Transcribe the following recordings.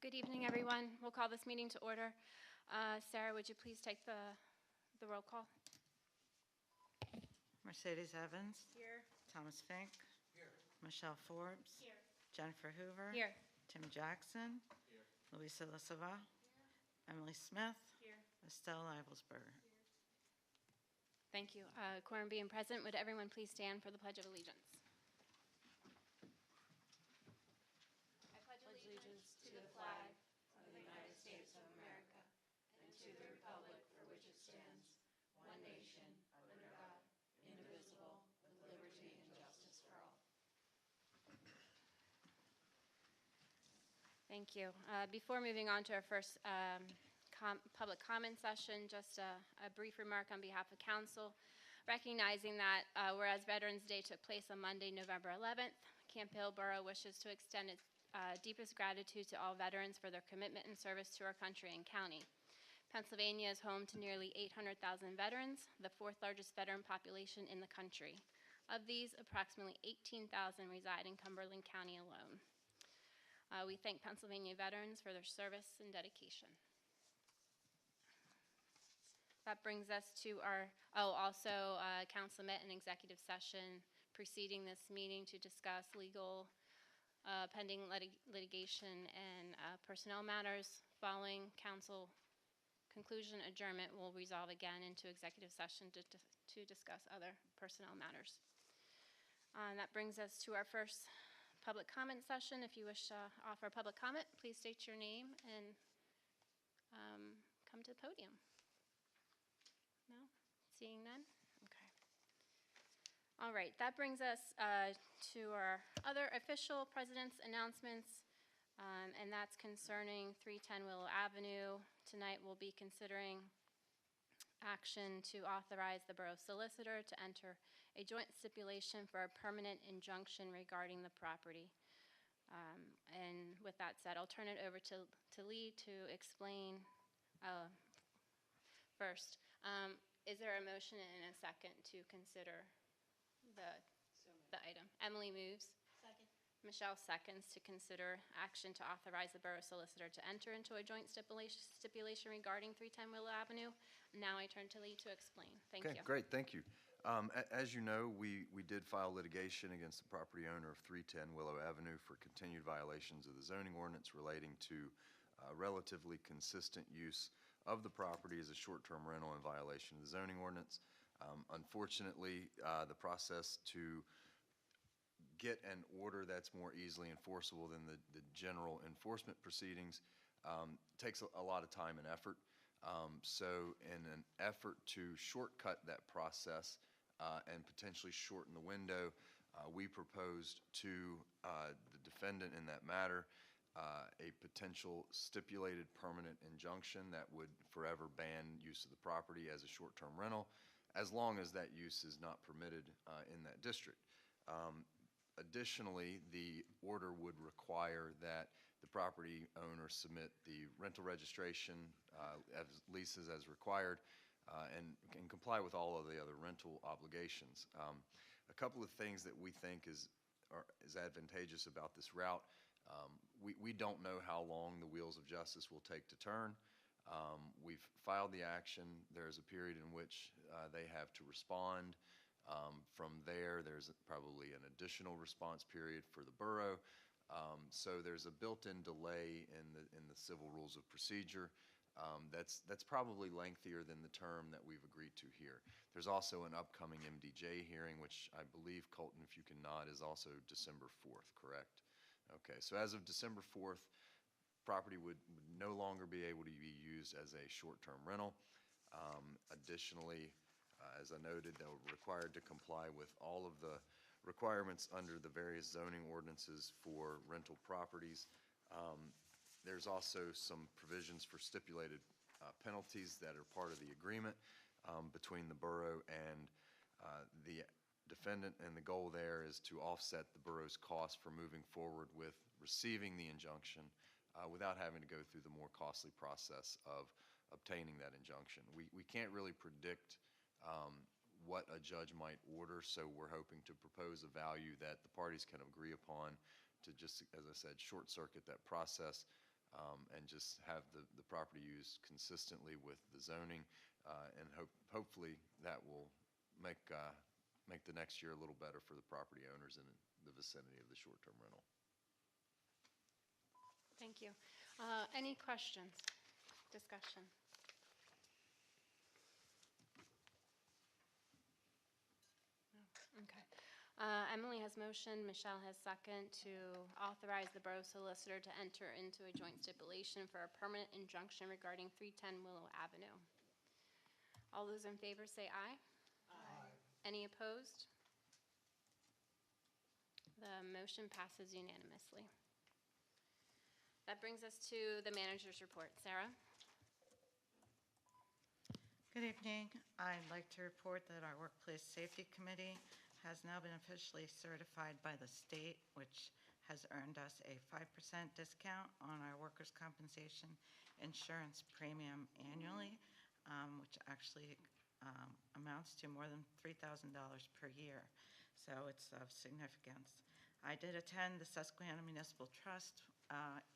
Good evening, everyone. We'll call this meeting to order. Sarah, would you please take the roll call? Mercedes Evans. Here. Thomas Fink. Here. Michelle Forbes. Here. Jennifer Hoover. Here. Tim Jackson. Here. Louisa Lissava. Emily Smith. Here. Estelle Ivelsberger. Thank you. Quorum being present, would everyone please stand for the Pledge of Allegiance? I pledge allegiance to the flag of the United States of America and to the republic for which it stands, one nation, under God, indivisible, with liberty and justice for all. Thank you. Before moving on to our first public comment session, just a brief remark on behalf of council, recognizing that whereas Veterans Day took place on Monday, November 11th, Camp Hill Borough wishes to extend its deepest gratitude to all veterans for their commitment and service to our country and county. Pennsylvania is home to nearly 800,000 veterans, the fourth largest veteran population in the country. Of these, approximately 18,000 reside in Cumberland County alone. We thank Pennsylvania veterans for their service and dedication. That brings us to our, council met in executive session preceding this meeting to discuss legal pending litigation and personnel matters. Following council conclusion, adjournment will resolve again into executive session to discuss other personnel matters. And that brings us to our first public comment session. If you wish to offer a public comment, please state your name and come to the podium. No? Seeing none? Okay. All right, that brings us to our other official president's announcements, and that's concerning 310 Willow Avenue. Tonight we'll be considering action to authorize the borough solicitor to enter a joint stipulation for a permanent injunction regarding the property. And with that said, I'll turn it over to Lee to explain first. Is there a motion and a second to consider the item? Emily moves. Second. Michelle seconds to consider action to authorize the borough solicitor to enter into a joint stipulation regarding 310 Willow Avenue. Now I turn to Lee to explain. Thank you. Okay, great, thank you. As you know, we did file litigation against the property owner of 310 Willow Avenue for continued violations of the zoning ordinance relating to relatively consistent use of the property as a short-term rental in violation of the zoning ordinance. Unfortunately, the process to get an order that's more easily enforceable than the general enforcement proceedings takes a lot of time and effort. So in an effort to shortcut that process and potentially shorten the window, we proposed to the defendant in that matter a potential stipulated permanent injunction that would forever ban use of the property as a short-term rental, as long as that use is not permitted in that district. Additionally, the order would require that the property owner submit the rental registration as leases as required and comply with all of the other rental obligations. A couple of things that we think is advantageous about this route. We don't know how long the wheels of justice will take to turn. We've filed the action. There's a period in which they have to respond. From there, there's probably an additional response period for the borough. So there's a built-in delay in the civil rules of procedure. That's probably lengthier than the term that we've agreed to here. There's also an upcoming MDJ hearing, which I believe, Colton, if you can nod, is also December 4th, correct? Okay, so as of December 4th, property would no longer be able to be used as a short-term rental. Additionally, as I noted, they were required to comply with all of the requirements under the various zoning ordinances for rental properties. There's also some provisions for stipulated penalties that are part of the agreement between the borough and the defendant, and the goal there is to offset the borough's cost for moving forward with receiving the injunction without having to go through the more costly process of obtaining that injunction. We can't really predict what a judge might order, so we're hoping to propose a value that the parties can agree upon to just, as I said, short circuit that process and just have the property used consistently with the zoning, and hopefully that will make the next year a little better for the property owners in the vicinity of the short-term rental. Thank you. Any questions, discussion? No? Okay. Emily has motion, Michelle has second, to authorize the Borough Solicitor to enter into a joint stipulation for a permanent injunction regarding 310 Willow Avenue. All those in favor say aye. Aye. Any opposed? The motion passes unanimously. That brings us to the manager's report. Sarah? Good evening. I'd like to report that our Workplace Safety Committee has now been officially certified by the state, which has earned us a 5% discount on our workers' compensation insurance premium annually, which actually amounts to more than $3,000 per year. So it's of significance. I did attend the Susquehanna Municipal Trust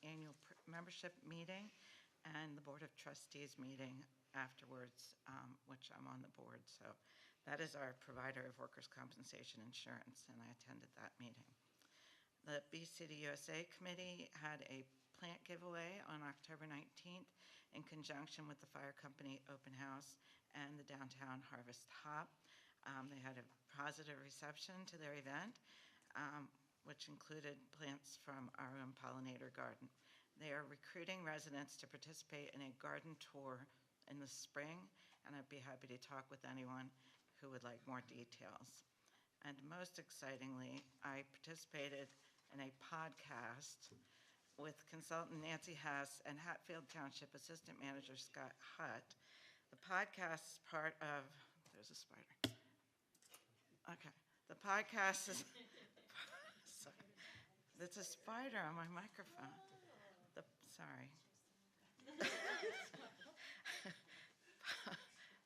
annual membership meeting and the Board of Trustees meeting afterwards, which I'm on the board. So that is our provider of workers' compensation insurance, and I attended that meeting. The BCD USA Committee had a plant giveaway on October 19th in conjunction with the fire company open house and the downtown Harvest Hop. They had a positive reception to their event, which included plants from our own pollinator garden. They are recruiting residents to participate in a garden tour in the spring, and I'd be happy to talk with anyone who would like more details. And most excitingly, I participated in a podcast with consultant Nancy Hess and Hatfield Township Assistant Manager Scott Hutt. The podcast is part of, there's a spider. Okay, the podcast is, sorry, there's a spider on my microphone. Sorry.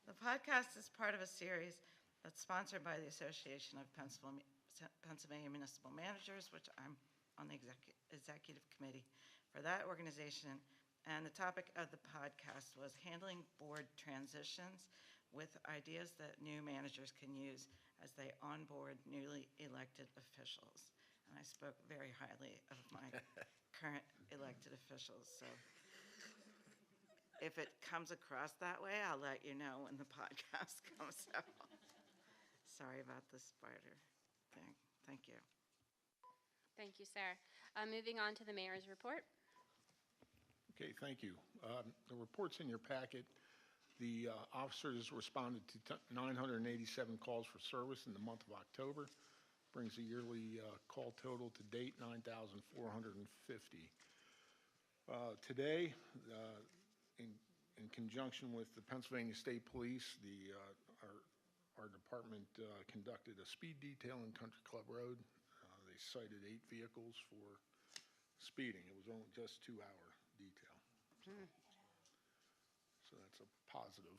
The podcast is part of a series that's sponsored by the Association of Pennsylvania Municipal Managers, which I'm on the executive committee for that organization. And the topic of the podcast was handling board transitions with ideas that new managers can use as they onboard newly elected officials. And I spoke very highly of my current elected officials. So if it comes across that way, I'll let you know when the podcast comes out. Sorry about the spider thing. Thank you. Thank you, Sarah. Moving on to the mayor's report. Okay, thank you. The report's in your packet. The officers responded to 987 calls for service in the month of October. Brings the yearly call total to date 9,450. Today, in conjunction with the Pennsylvania State Police, our department conducted a speed detail in Country Club Road. They cited 8 vehicles for speeding. It was only just a 2-hour detail. So that's a positive.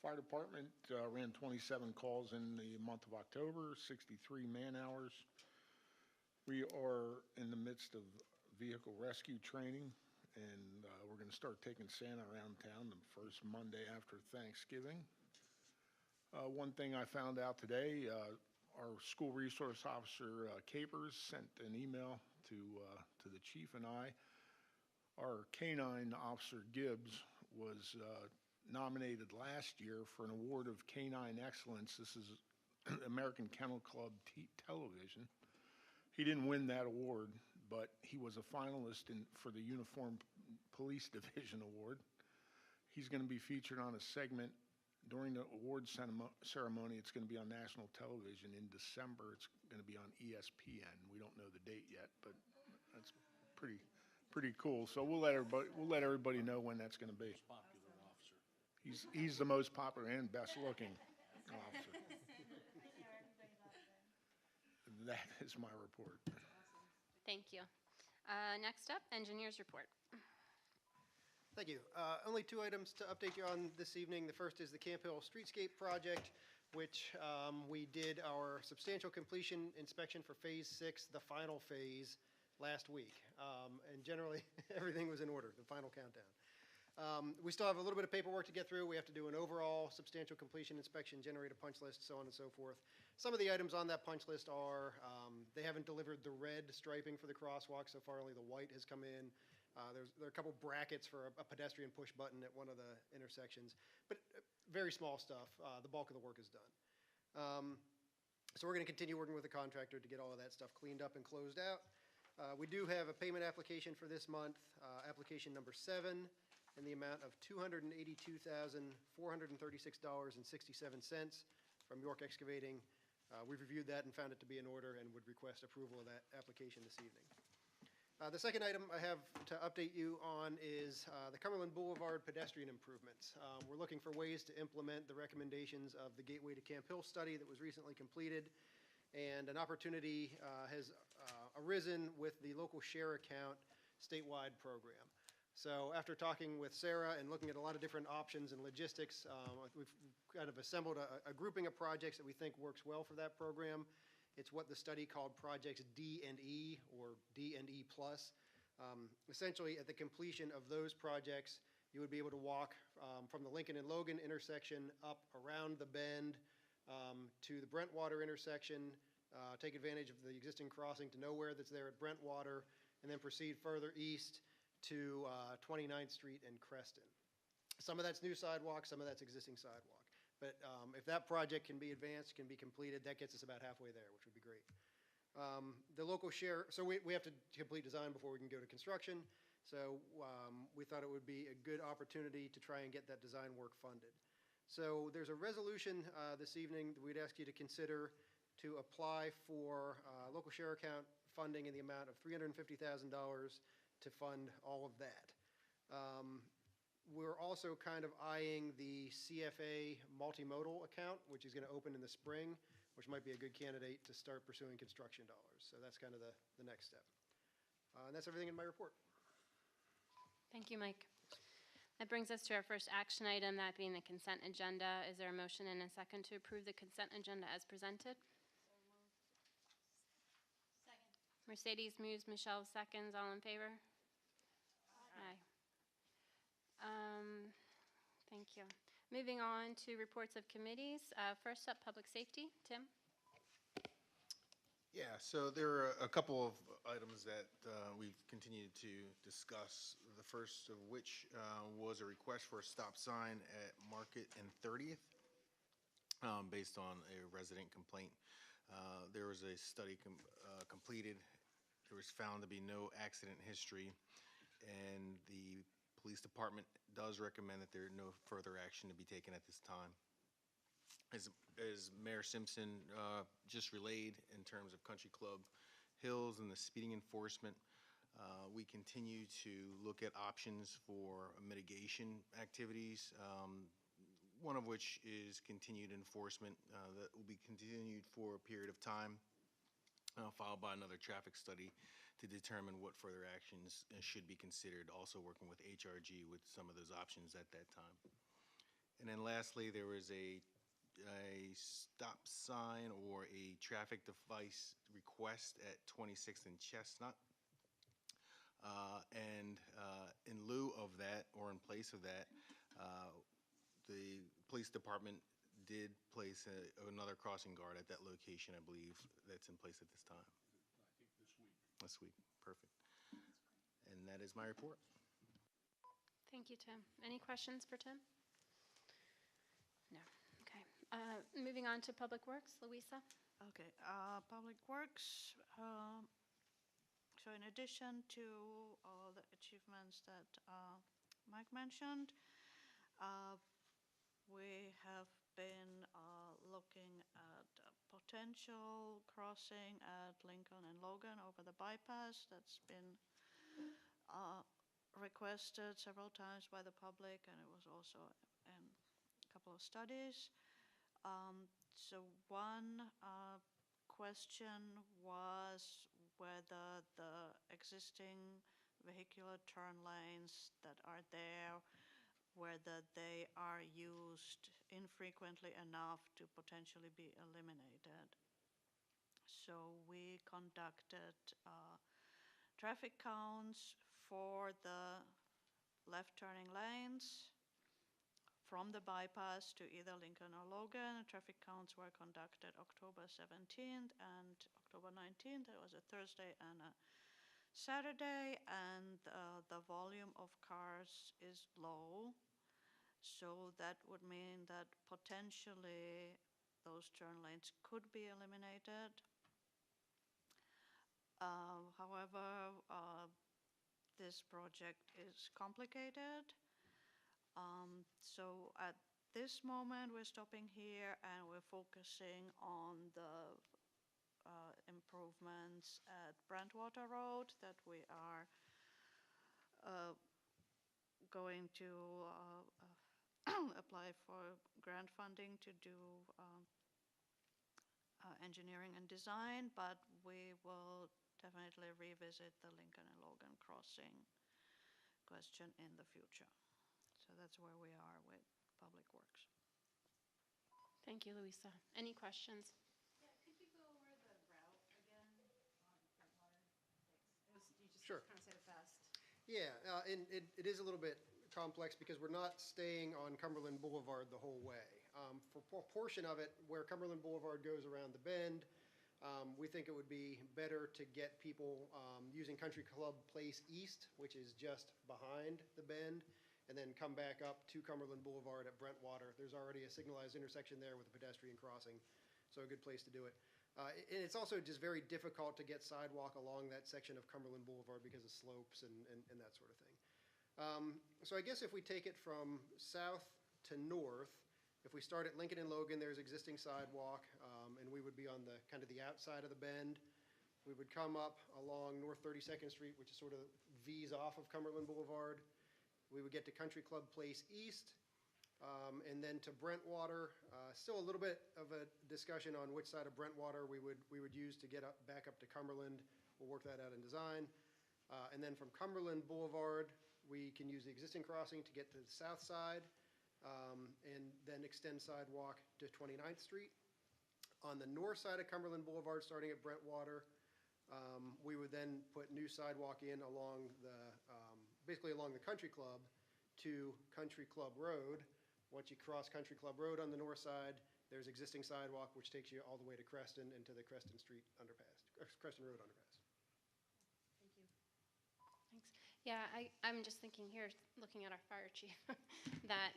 Fire department ran 27 calls in the month of October, 63 man-hours. We are in the midst of vehicle rescue training, and we're going to start taking Santa around town the first Monday after Thanksgiving. One thing I found out today, our school resource officer, Capers, sent an email to the chief and I. Our canine officer, Gibbs, was nominated last year for an award of Canine Excellence. This is American Kennel Club Television. He didn't win that award, but he was a finalist for the Uniform Police Division Award. He's going to be featured on a segment during the award ceremony. It's going to be on national television in December. It's going to be on ESPN. We don't know the date yet, but that's pretty cool. So we'll let everybody know when that's going to be. Popular officer. He's the most popular and best looking officer. That is my report. Thank you. Next up, engineer's report. Thank you. Only 2 items to update you on this evening. The first is the Camp Hill Streetscape project, which we did our substantial completion inspection for Phase 6, the final phase, last week. And generally, everything was in order, the final countdown. We still have a little bit of paperwork to get through. We have to do an overall substantial completion inspection, generate a punch list, so on and so forth. Some of the items on that punch list are, they haven't delivered the red striping for the crosswalk. So far, only the white has come in. There are a couple brackets for a pedestrian push button at one of the intersections, but very small stuff. The bulk of the work is done. So we're going to continue working with the contractor to get all of that stuff cleaned up and closed out. We do have a payment application for this month, application number 7, in the amount of $282,436.67 from York Excavating. We've reviewed that and found it to be in order and would request approval of that application this evening. The second item I have to update you on is the Cumberland Boulevard pedestrian improvements. We're looking for ways to implement the recommendations of the Gateway to Camp Hill study that was recently completed, and an opportunity has arisen with the local share account statewide program. So after talking with Sarah and looking at a lot of different options and logistics, we've kind of assembled a grouping of projects that we think works well for that program. It's what the study called Projects D&E, or D&E Plus. Essentially, at the completion of those projects, you would be able to walk from the Lincoln and Logan intersection up around the bend to the Brentwater intersection, take advantage of the existing crossing to nowhere that's there at Brentwater, and then proceed further east to 29th Street and Creston. Some of that's new sidewalk, some of that's existing sidewalk. But if that project can be advanced, can be completed, that gets us about halfway there, which would be great. The local share, so we have to complete design before we can go to construction. So we thought it would be a good opportunity to try and get that design work funded. So there's a resolution this evening that we'd ask you to consider to apply for local share account funding in the amount of $350,000 to fund all of that. We're also kind of eyeing the CFA multimodal account, which is going to open in the spring, which might be a good candidate to start pursuing construction dollars. So that's kind of the next step. And that's everything in my report. Thank you, Mike. That brings us to our first action item, that being the consent agenda. Is there a motion and a second to approve the consent agenda as presented? Second. Mercedes moves, Michelle seconds. All in favor? Aye. Thank you. Moving on to reports of committees. First up, Public Safety. Tim? Yeah, so there are a couple of items that we've continued to discuss. The first of which was a request for a stop sign at Market and 30th based on a resident complaint. There was a study completed. There was found to be no accident history, and the police department does recommend that there no further action to be taken at this time. As Mayor Simpson just relayed in terms of Country Club Hills and the speeding enforcement, we continue to look at options for mitigation activities, one of which is continued enforcement that will be continued for a period of time, followed by another traffic study to determine what further actions should be considered, also working with HRG with some of those options at that time. And then lastly, there was a stop sign or a traffic device request at 26th and Chestnut. In lieu of that, or in place of that, the police department did place another crossing guard at that location, I believe, that's in place at this time. This week, perfect. And that is my report. Thank you, Tim. Any questions for Tim? No. Okay. Moving on to Public Works. Louisa? Okay, Public Works, so in addition to all the achievements that Mike mentioned, we have been looking at a potential crossing at Lincoln and Logan over the bypass. That's been requested several times by the public, and it was also in a couple of studies. So one question was whether the existing vehicular turn lanes that are there, whether they are used infrequently enough to potentially be eliminated. So we conducted traffic counts for the left turning lanes from the bypass to either Lincoln or Logan. Traffic counts were conducted October 17th and October 19th. It was a Thursday and a Saturday, and the volume of cars is low. So that would mean that potentially those turn lanes could be eliminated. However, this project is complicated. So at this moment, we're stopping here and we're focusing on the improvements at Brentwater Road that we are going to apply for grant funding to do engineering and design, but we will definitely revisit the Lincoln and Logan crossing question in the future. So that's where we are with Public Works. Thank you, Louisa. Any questions? Yeah, could you go over the route again on Brentwater? Thanks. You just Sure. kind of said it fast. Yeah, and it is a little bit complex because we're not staying on Cumberland Boulevard the whole way. For a portion of it, where Cumberland Boulevard goes around the bend, we think it would be better to get people using Country Club Place East, which is just behind the bend, and then come back up to Cumberland Boulevard at Brentwater. There's already a signalized intersection there with a pedestrian crossing, so a good place to do it. And it's also just very difficult to get sidewalk along that section of Cumberland Boulevard because of slopes and that sort of thing. So I guess if we take it from south to north, if we start at Lincoln and Logan, there's existing sidewalk, and we would be on the kind of the outside of the bend. We would come up along North 32nd Street, which is sort of V's off of Cumberland Boulevard. We would get to Country Club Place East, and then to Brentwater. Still a little bit of a discussion on which side of Brentwater we would use to get back up to Cumberland. We'll work that out in design. And then from Cumberland Boulevard, we can use the existing crossing to get to the south side, and then extend sidewalk to 29th Street. On the north side of Cumberland Boulevard, starting at Brentwater, we would then put new sidewalk in along the, basically along the Country Club to Country Club Road. Once you cross Country Club Road on the north side, there's existing sidewalk which takes you all the way to Creston and to the Creston Street underpass, Creston Road underpass. Thank you. Thanks. Yeah, I'm just thinking here, looking at our fire chief, that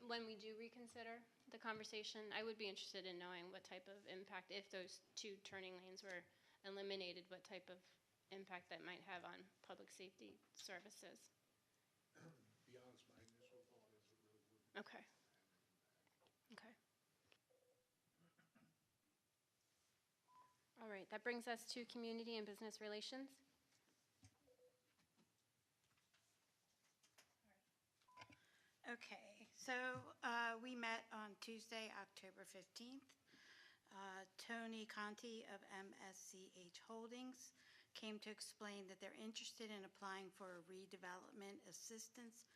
when we do reconsider the conversation, I would be interested in knowing what type of impact, if those two turning lanes were eliminated, what type of impact that might have on public safety services. Be honest, my initial thought is it really wouldn't. Okay. Okay. All right, that brings us to community and business relations. Okay, so we met on Tuesday, October 15th. Tony Conti of MSCH Holdings came to explain that they're interested in applying for a redevelopment assistance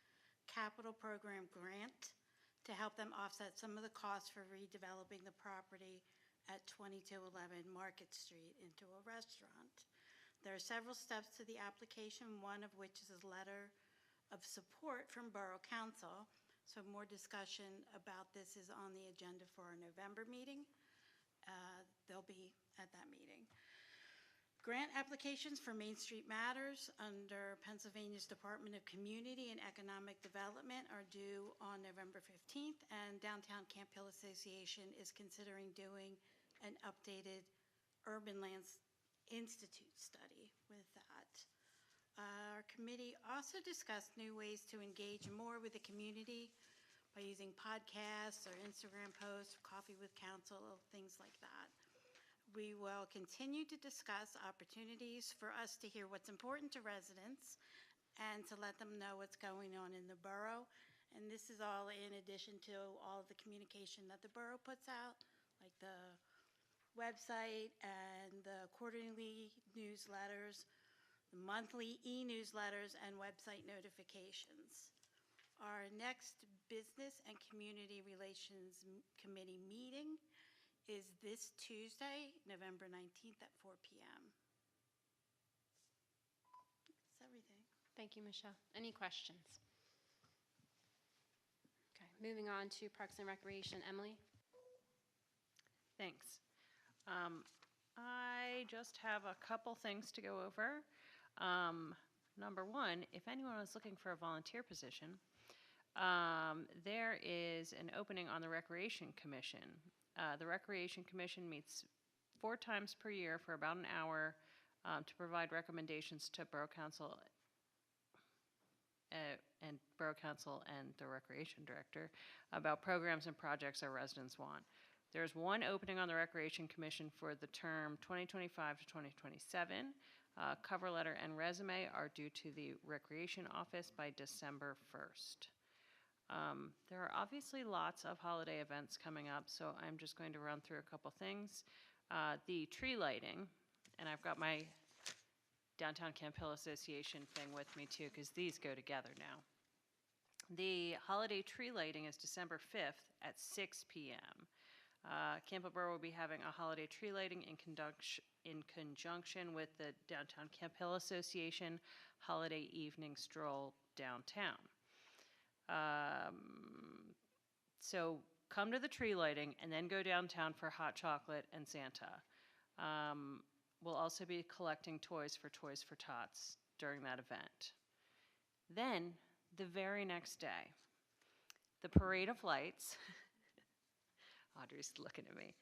capital program grant to help them offset some of the costs for redeveloping the property at 2211 Market Street into a restaurant. There are several steps to the application, one of which is a letter of support from Borough Council. So more discussion about this is on the agenda for our November meeting. They'll be at that meeting. Grant applications for Main Street Matters under Pennsylvania's Department of Community and Economic Development are due on November 15th, and Downtown Camp Hill Association is considering doing an updated Urban Lands Institute study with that. Our committee also discussed new ways to engage more with the community by using podcasts or Instagram posts, coffee with council, things like that. We will continue to discuss opportunities for us to hear what's important to residents and to let them know what's going on in the borough. And this is all in addition to all of the communication that the borough puts out, like the website and the quarterly newsletters, the monthly e-newsletters, and website notifications. Our next Business and Community Relations Committee meeting is this Tuesday, November 19th at 4 p.m. Thank you, Michelle. Any questions? Okay, moving on to Parks and Recreation. Emily? Thanks. I just have a couple things to go over. Number one, if anyone was looking for a volunteer position, there is an opening on the Recreation Commission. The Recreation Commission meets 4 times per year for about an hour to provide recommendations to Borough Council and the Recreation Director about programs and projects our residents want. There's one opening on the Recreation Commission for the term 2025 to 2027. Cover letter and resume are due to the Recreation Office by December 1st. There are obviously lots of holiday events coming up, so I'm just going to run through a couple things. The tree lighting, and I've got my Downtown Camp Hill Association thing with me too, because these go together now. The holiday tree lighting is December 5th at 6 p.m. Campbell Borough will be having a holiday tree lighting in conjunction with the Downtown Camp Hill Association Holiday Evening Stroll downtown. So come to the tree lighting and then go downtown for hot chocolate and Santa. We'll also be collecting toys for Toys for Tots during that event. Then, the very next day, the Parade of Lights, Audrey's looking at me.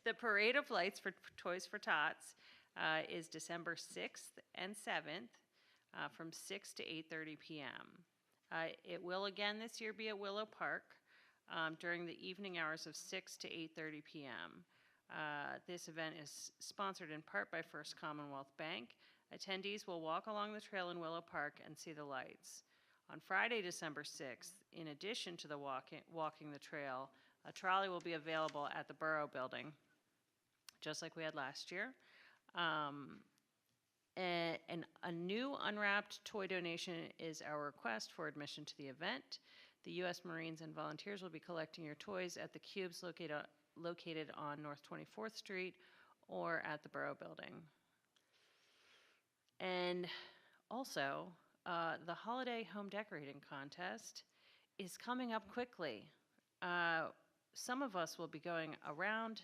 The Parade of Lights for Toys for Tots is December 6th and 7th from 6 to 8:30 p.m. It will again this year be at Willow Park during the evening hours of 6 to 8:30 p.m. This event is sponsored in part by First Commonwealth Bank. Attendees will walk along the trail in Willow Park and see the lights. On Friday, December 6th, in addition to the walking the trail, a trolley will be available at the Borough Building, just like we had last year. And a new unwrapped toy donation is our request for admission to the event. The U.S. Marines and volunteers will be collecting your toys at the cubes located on North 24th Street or at the Borough Building. And also, the Holiday Home Decorating Contest is coming up quickly. Some of us will be going around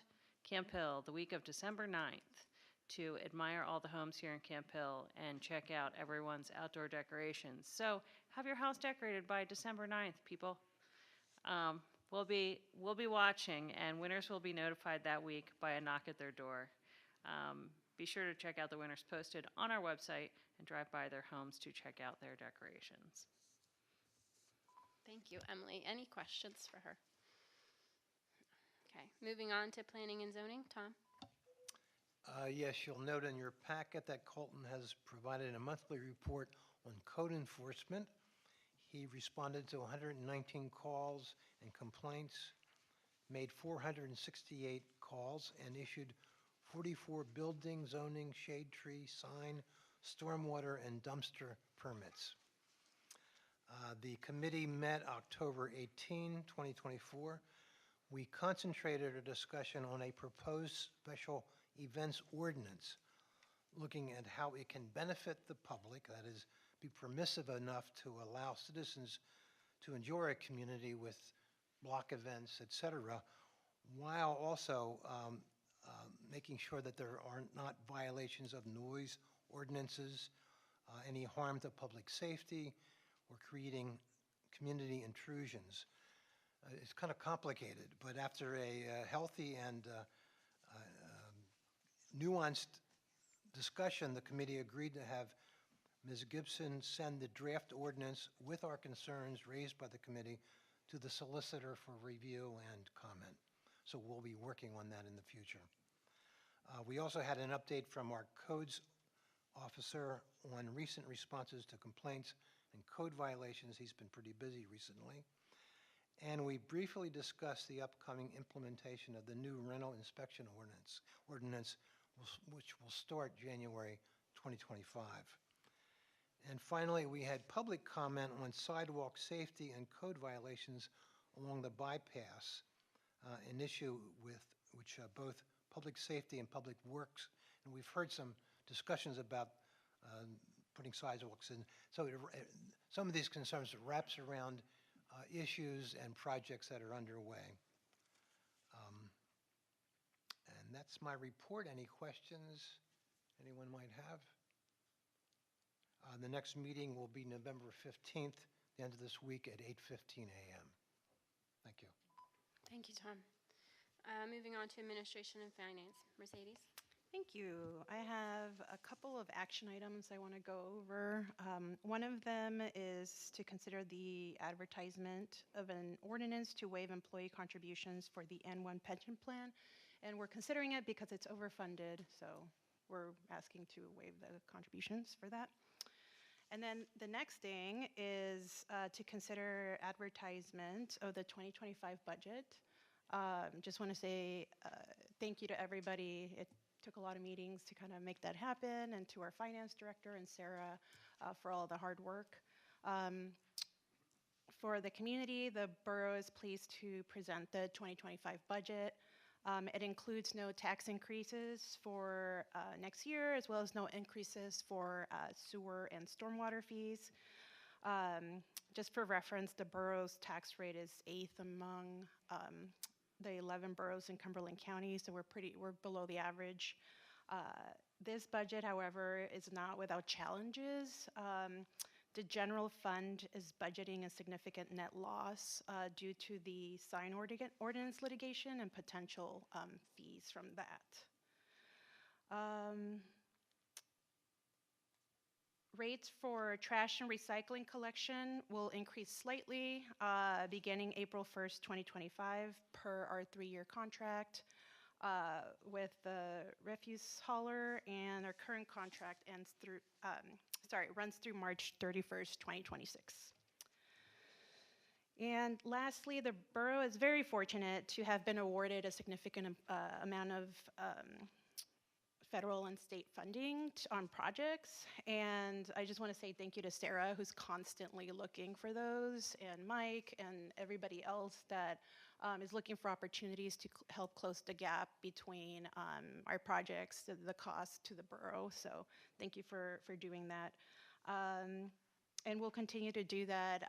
Camp Hill the week of December 9th to admire all the homes here in Camp Hill and check out everyone's outdoor decorations. So have your house decorated by December 9th, people. We'll be watching, and winners will be notified that week by a knock at their door. Be sure to check out the winners posted on our website and drive by their homes to check out their decorations. Thank you, Emily. Any questions for her? Okay, moving on to Planning and Zoning. Tom? Yes, you'll note in your packet that Colton has provided a monthly report on code enforcement. He responded to 119 calls and complaints, made 468 calls, and issued 44 building, zoning, shade tree, sign, stormwater, and dumpster permits. The committee met October 18, 2024. We concentrated our discussion on a proposed special events ordinance, looking at how it can benefit the public, that is, be permissive enough to allow citizens to enjoy a community with block events, et cetera, while also making sure that there are not violations of noise ordinances, any harm to public safety, or creating community intrusions. It's kind of complicated, but after a healthy and nuanced discussion, the committee agreed to have Ms. Gibson send the draft ordinance with our concerns raised by the committee to the solicitor for review and comment. So we'll be working on that in the future. We also had an update from our codes officer on recent responses to complaints and code violations. He's been pretty busy recently. And we briefly discussed the upcoming implementation of the new rental inspection ordinance, which will start January 2025. And finally, we had public comment on sidewalk safety and code violations along the bypass, an issue with which both public safety and public works, and we've heard some discussions about putting sidewalks in. So some of these concerns wraps around issues and projects that are underway. And that's my report. Any questions anyone might have? The next meeting will be November 15th, the end of this week at 8:15 a.m. Thank you. Thank you, Tom. Moving on to Administration and Finance. Mercedes? Thank you. I have a couple of action items I want to go over. One of them is to consider the advertisement of an ordinance to waive employee contributions for the N1 pension plan. And we're considering it because it's overfunded, so we're asking to waive the contributions for that. And then the next thing is to consider advertisement of the 2025 budget. Just want to say thank you to everybody. It took a lot of meetings to kind of make that happen, and to our finance director and Sarah for all the hard work. For the community, the borough is pleased to present the 2025 budget. It includes no tax increases for next year, as well as no increases for sewer and stormwater fees. Just for reference, the borough's tax rate is 8th among the 11 boroughs in Cumberland County, so we're below the average. This budget, however, is not without challenges. The general fund is budgeting a significant net loss due to the sign ordinance litigation and potential fees from that. Rates for trash and recycling collection will increase slightly beginning April 1st, 2025 per our 3-year contract with the refuse hauler, and our current contract runs through March 31st, 2026. And lastly, the borough is very fortunate to have been awarded a significant amount of federal and state funding on projects. And I just want to say thank you to Sarah, who's constantly looking for those, and Mike, and everybody else that is looking for opportunities to help close the gap between our projects, the cost to the borough. So thank you for doing that. And we'll continue to do that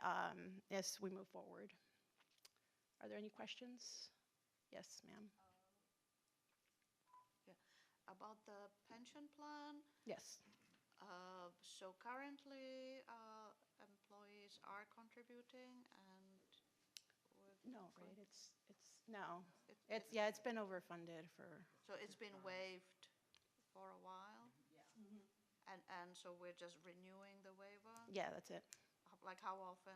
as we move forward. Are there any questions? Yes, ma'am. About the pension plan, Yes. so currently employees are contributing, and No, right? No. It's been overfunded for. so it's been waived for a while? And so we're just renewing the waiver? Yeah, that's it. Like how often?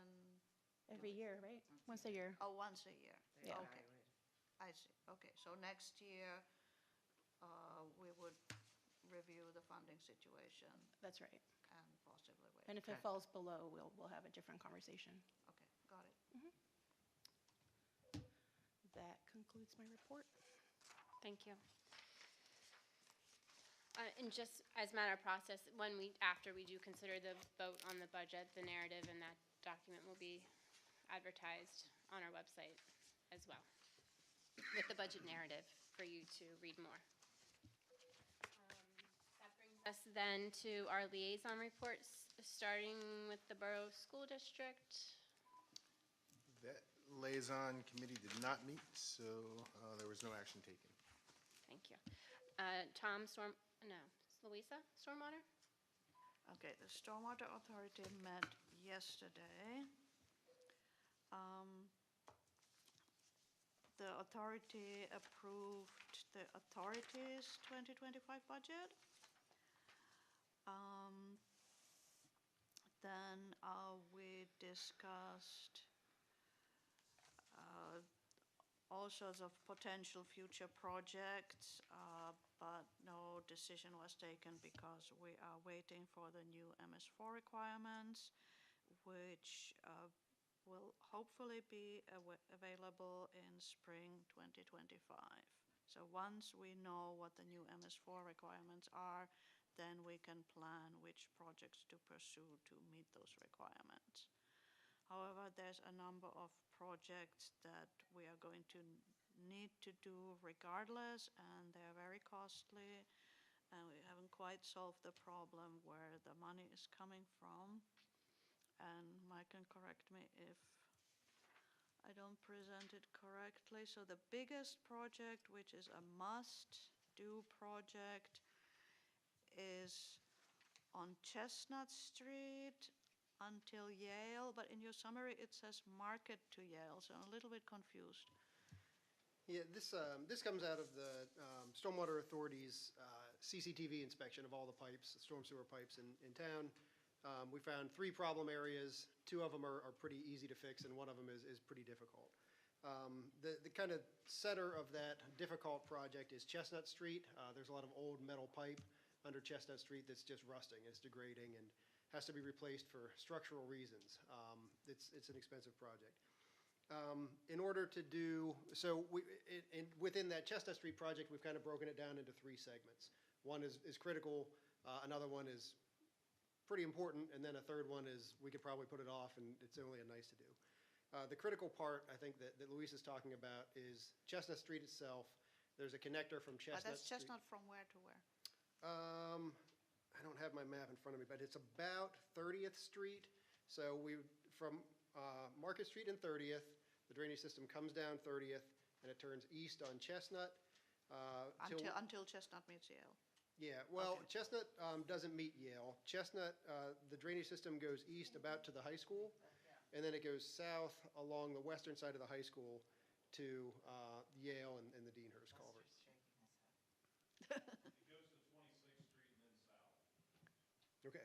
Every year, right? Once a year. Oh, once a year? Yeah. Okay, I see. Okay, so next year, we would review the funding situation That's right. and possibly waive. And if it falls below, we'll have a different conversation. Okay, got it. That concludes my report. Thank you. And just as a matter of process, after we do consider the vote on the budget, the narrative in that document will be advertised on our website as well, with the budget narrative for you to read more. That brings us then to our liaison reports, starting with the Borough School District. That liaison committee did not meet, so there was no action taken. Thank you. Louisa, Stormwater? Okay, the Stormwater Authority met yesterday. The authority approved the authority's 2025 budget. Then we discussed all sorts of potential future projects, but no decision was taken because we are waiting for the new MS4 requirements, which will hopefully be available in spring 2025. So once we know what the new MS4 requirements are, then we can plan which projects to pursue to meet those requirements. However, there's a number of projects that we are going to need to do regardless, and they're very costly. and we haven't quite solved the problem where the money is coming from. And Mike can correct me if I don't present it correctly. So the biggest project, which is a must-do project, is on Chestnut Street until Yale, but in your summary it says Market to Yale, so I'm a little bit confused. Yeah, this comes out of the Stormwater Authority's CCTV inspection of all the pipes, storm sewer pipes in town. We found 3 problem areas. 2 of them are pretty easy to fix, and 1 of them is pretty difficult. The kind of center of that difficult project is Chestnut Street. There's a lot of old metal pipe under Chestnut Street that's just rusting, it's degrading, and has to be replaced for structural reasons. It's an expensive project. In order to do, so within that Chestnut Street project, we've kind of broken it down into 3 segments. One is critical, another one is pretty important, and then a third one is we could probably put it off and it's only a nice to do. The critical part, I think, that Luis is talking about is Chestnut Street itself. There's a connector from Chestnut That's Street. Chestnut from where to where? I don't have my map in front of me, but it's about 30th Street. So from Market Street and 30th, the drainage system comes down 30th, and it turns east on Chestnut. Until Chestnut meets Yale. Yeah, well, Okay. Chestnut doesn't meet Yale. Chestnut, the drainage system goes east about to the high school, and then it goes south along the western side of the high school to Yale and the Deanhurst culvert. Okay.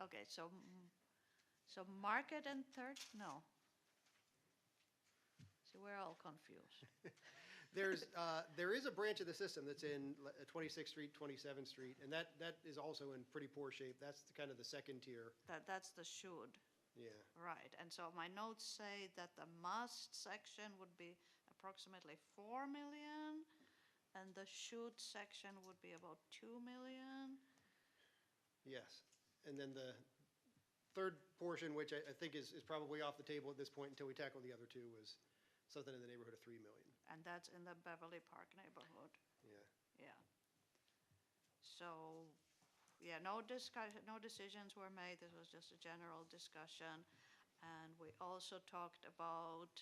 Okay, so Market and Third, no. See, we're all confused. There is a branch of the system that's in 26th Street, 27th Street, and that is also in pretty poor shape. That's kind of the second tier. That's the should, Yeah. right. And so my notes say that the must section would be approximately 4 million, and the should section would be about 2 million. Yes. And then the third portion, which I think is probably off the table at this point until we tackle the other 2, was something in the neighborhood of 3 million. And that's in the Beverly Park neighborhood. Yeah. Yeah. So, yeah, no decisions were made. This was just a general discussion. And we also talked about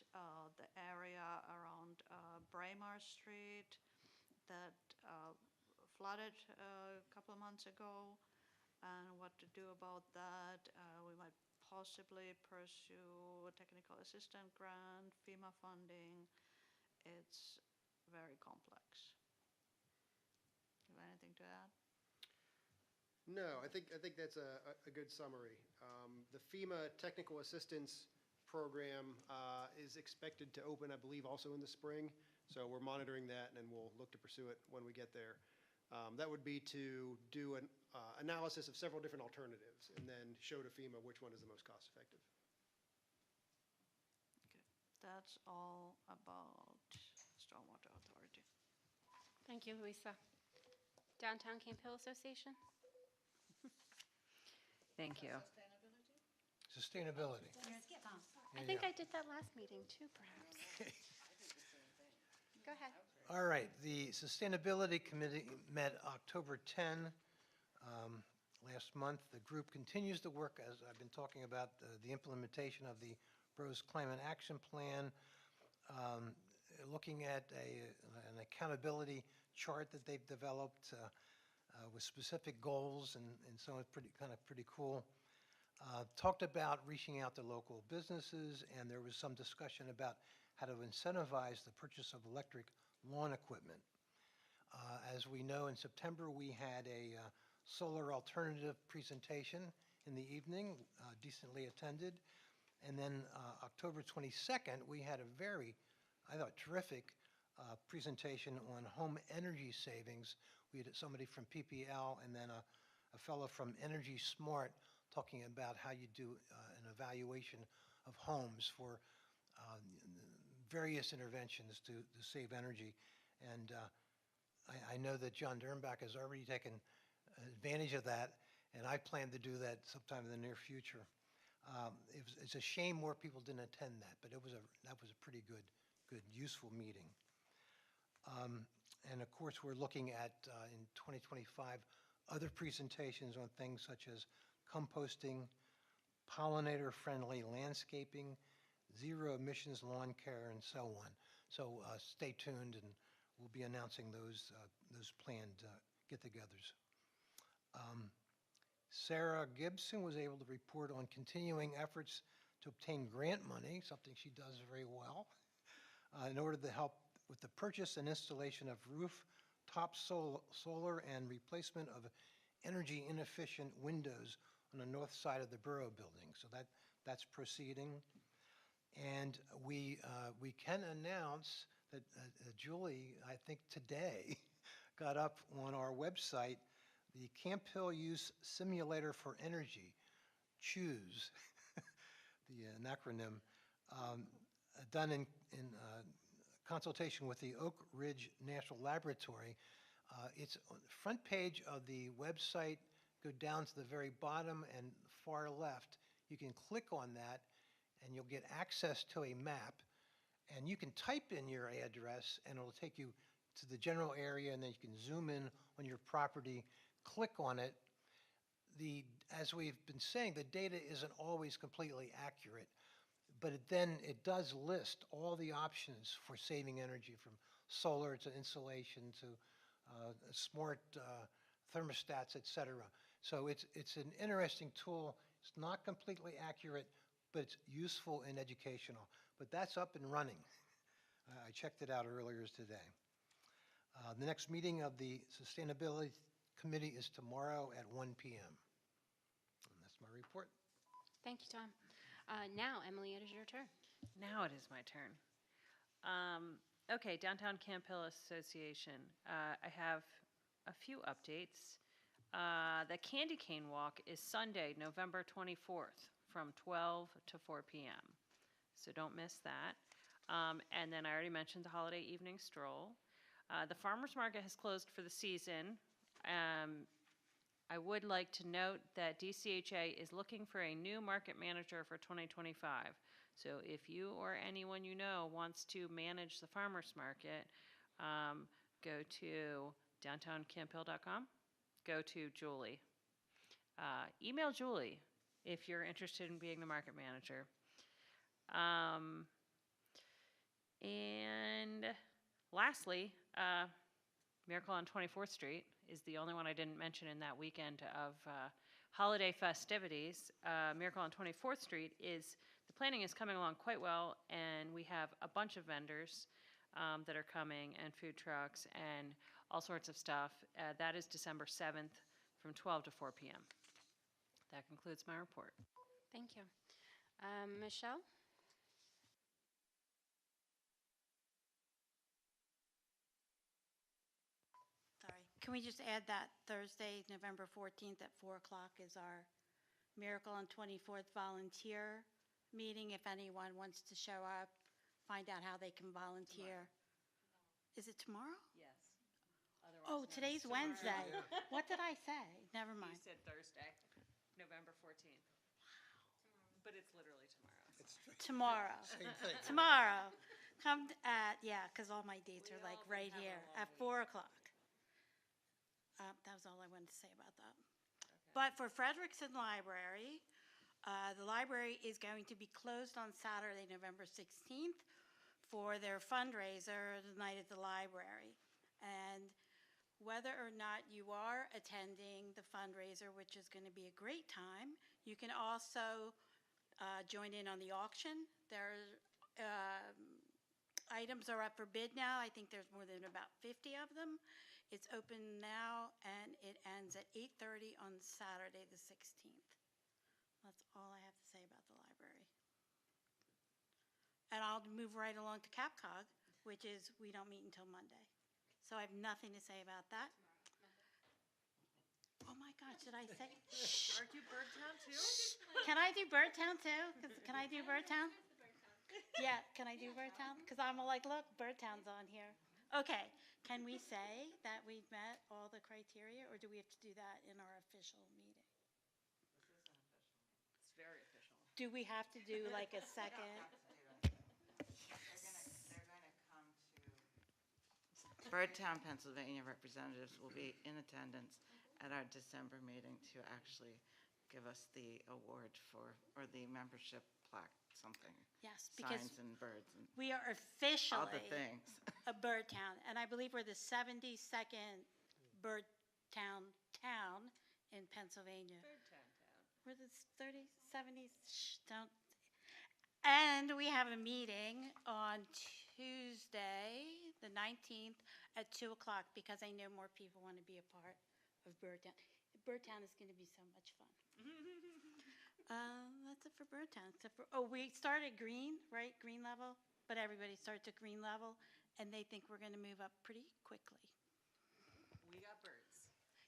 the area around Braemar Street that flooded a couple of months ago, and what to do about that. We might possibly pursue a technical assistant grant, FEMA funding. It's very complex. You have anything to add? No, I think that's a good summary. The FEMA Technical Assistance Program is expected to open, I believe, also in the spring. So we're monitoring that, and we'll look to pursue it when we get there. That would be to do an analysis of several different alternatives and then show to FEMA which one is the most cost-effective. Okay, that's all about Stormwater Authority. Thank you, Louisa. Downtown Camp Hill Association? Thank you. Sustainability. I think I did that last meeting too, perhaps. Go ahead. All right, the Sustainability Committee met October 10 last month. The group continues to work, as I've been talking about, the implementation of the Borough's Climate Action Plan, looking at an accountability chart that they've developed with specific goals, and so it's pretty cool. Talked about reaching out to local businesses, and there was some discussion about how to incentivize the purchase of electric lawn equipment. As we know, in September, we had a solar alternative presentation in the evening, decently attended. And then October 22nd, we had a very, I thought, terrific presentation on home energy savings. We had somebody from PPL and then a fellow from Energy Smart talking about how you do an evaluation of homes for various interventions to save energy. And I know that John Dernbach has already taken advantage of that, and I plan to do that sometime in the near future. It's a shame more people didn't attend that, but that was a pretty good, useful meeting. And of course, we're looking at, in 2025, other presentations on things such as composting, pollinator-friendly landscaping, zero-emissions lawn care, and so on. So stay tuned, and we'll be announcing those planned get-togethers. Sarah Gibson was able to report on continuing efforts to obtain grant money, something she does very well, in order to help with the purchase and installation of rooftop solar and replacement of energy inefficient windows on the north side of the Borough building. So that's proceeding. And we can announce that Julie, I think today, got up on our website the Camp Hill Use Simulator for Energy, CHOOSE, the acronym, done in consultation with the Oak Ridge National Laboratory. It's on the front page of the website. Go down to the very bottom and far left. You can click on that, and you'll get access to a map. And you can type in your address, and it'll take you to the general area, and then you can zoom in on your property, click on it. As we've been saying, the data isn't always completely accurate, but it does list all the options for saving energy, from solar to insulation to smart thermostats, et cetera. So it's an interesting tool. It's not completely accurate, but it's useful and educational. But that's up and running. I checked it out earlier today. The next meeting of the Sustainability Committee is tomorrow at 1 p.m. And that's my report. Thank you, Tom. Now, Emily, it is your turn. Now it is my turn. Okay, Downtown Camp Hill Association. I have a few updates. The Candy Cane Walk is Sunday, November 24th, from 12 to 4 p.m. So don't miss that. And then I already mentioned the holiday evening stroll. The farmers market has closed for the season. I would like to note that DCHA is looking for a new market manager for 2025. So if you or anyone you know wants to manage the farmers market, go to downtowncamphhill.com, go to Julie. Email Julie if you're interested in being the market manager. And lastly, Miracle on 24th Street is the only one I didn't mention in that weekend of holiday festivities. Miracle on 24th Street the planning is coming along quite well, and we have a bunch of vendors that are coming, and food trucks, and all sorts of stuff. That is December 7th from 12 to 4 p.m. That concludes my report. Thank you. Michelle? Sorry, can we just add that Thursday, November 14th at 4 o'clock is our Miracle on 24th volunteer meeting. If anyone wants to show up, find out how they can volunteer. Is it tomorrow? Yes. Oh, today's Wednesday. What did I say? Never You mind. said Thursday, November 14th. But it's literally tomorrow. Tomorrow. Same thing. Tomorrow. Come at, yeah, because all my dates are like right here at 4 o'clock. That was all I wanted to say about that. But for Frederickson Library, the library is going to be closed on Saturday, November 16th for their fundraiser, the night at the library. And whether or not you are attending the fundraiser, which is going to be a great time, you can also join in on the auction. Items are up for bid now. I think there's more than about 50 of them. It's open now, and it ends at 8:30 on Saturday, the 16th. That's all I have to say about the library. And I'll move right along to CapCog, which is we don't meet until Monday. So I have nothing to say about that. Oh my God, should I say? Shh. Aren't you Birdtown too? Can I do Birdtown too? Can I do Birdtown? Yeah, can I do Birdtown? Because I'm like, look, Birdtown's on here. Okay, can we say that we've met all the criteria, or do we have to do that in our official meeting? It's very official. Do we have to do like a second? They're gonna come to Birdtown, Pennsylvania representatives will be in attendance at our December meeting to actually give us the award for, or the membership plaque, something. Yes, because Signs and birds and we are all officially the things. a bird town, and I believe we're the 72nd bird town in Pennsylvania. We're the 30, 70, don't. And we have a meeting on Tuesday, the 19th, at 2 o'clock, because I know more people want to be a part of Birdtown. Birdtown is going to be so much fun. That's it for Birdtown, except for, we started green, right, green level, but everybody starts at green level, and they think we're going to move up pretty quickly. We got birds.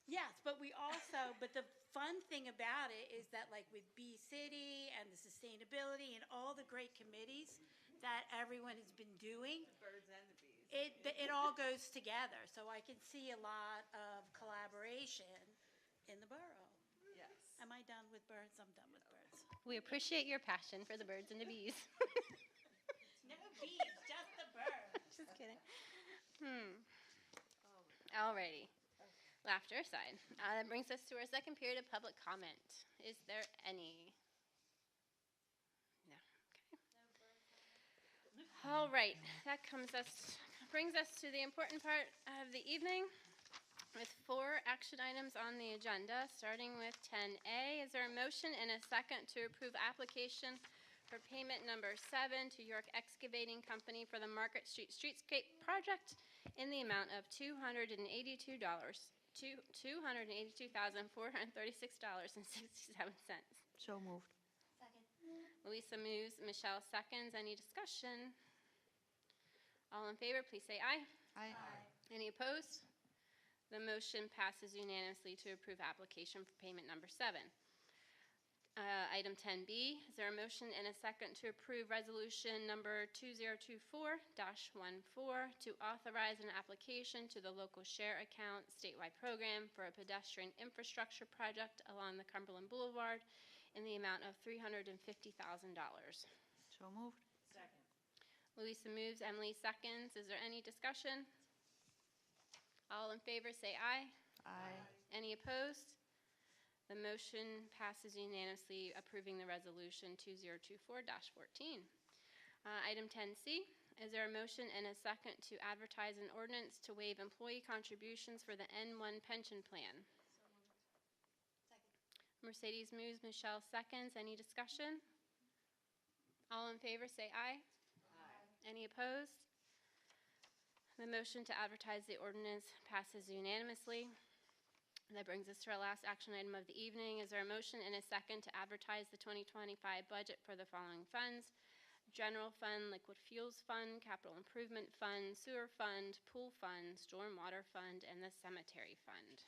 Yes, but but the fun thing about it is that like with Bee City and the sustainability and all the great committees that everyone has been doing, Birds and the bees. it all goes together. So I can see a lot of collaboration in the borough. Yes. Am I done with birds? I'm done with birds. We appreciate your passion for the birds and the bees. No bees, just the birds. Just kidding. Alrighty. Laughter aside, that brings us to our second period of public comment. Is there any? No. Okay. All right. That brings us to the important part of the evening, with 4 action items on the agenda, starting with 10A. Is there a motion and a second to approve application for payment number 7 to York Excavating Company for the Market Street Streetscape Project in the amount of $282,436.67? So moved. Louisa moves, Michelle seconds. Any discussion? All in favor, please say aye. Aye. Any opposed? The motion passes unanimously to approve application for payment number 7. Item 10B, is there a motion and a second to approve resolution number 2024-14 to authorize an application to the local share account statewide program for a pedestrian infrastructure project along the Cumberland Boulevard in the amount of $350,000? So moved. Second. Louisa moves, Emily seconds. Is there any discussion? All in favor say aye. Aye. Any opposed? The motion passes unanimously, approving the resolution 2024-14. Item 10C, is there a motion and a second to advertise an ordinance to waive employee contributions for the N1 pension plan? Mercedes moves, Michelle seconds. Any discussion? All in favor say aye. Any opposed? The motion to advertise the ordinance passes unanimously. That brings us to our last action item of the evening. Is there a motion and a second to advertise the 2025 budget for the following funds? General Fund, Liquid Fuels Fund, Capital Improvement Fund, Sewer Fund, Pool Fund, Stormwater Fund, and the Cemetery Fund.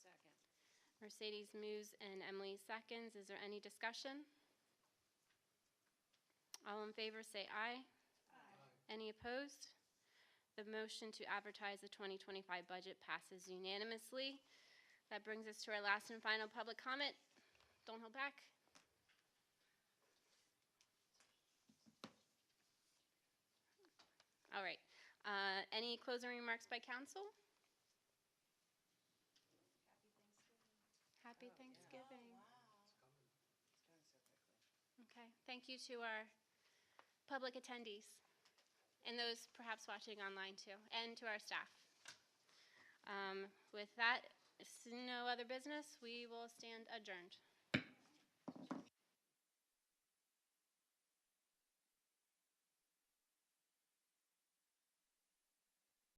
Second. Mercedes moves and Emily seconds. Is there any discussion? All in favor say aye. Any opposed? The motion to advertise the 2025 budget passes unanimously. That brings us to our last and final public comment. Don't hold back. All right. Any closing remarks by council? Happy Thanksgiving. Okay. Thank you to our public attendees, and those perhaps watching online too, and to our staff. With that, no other business, we will stand adjourned.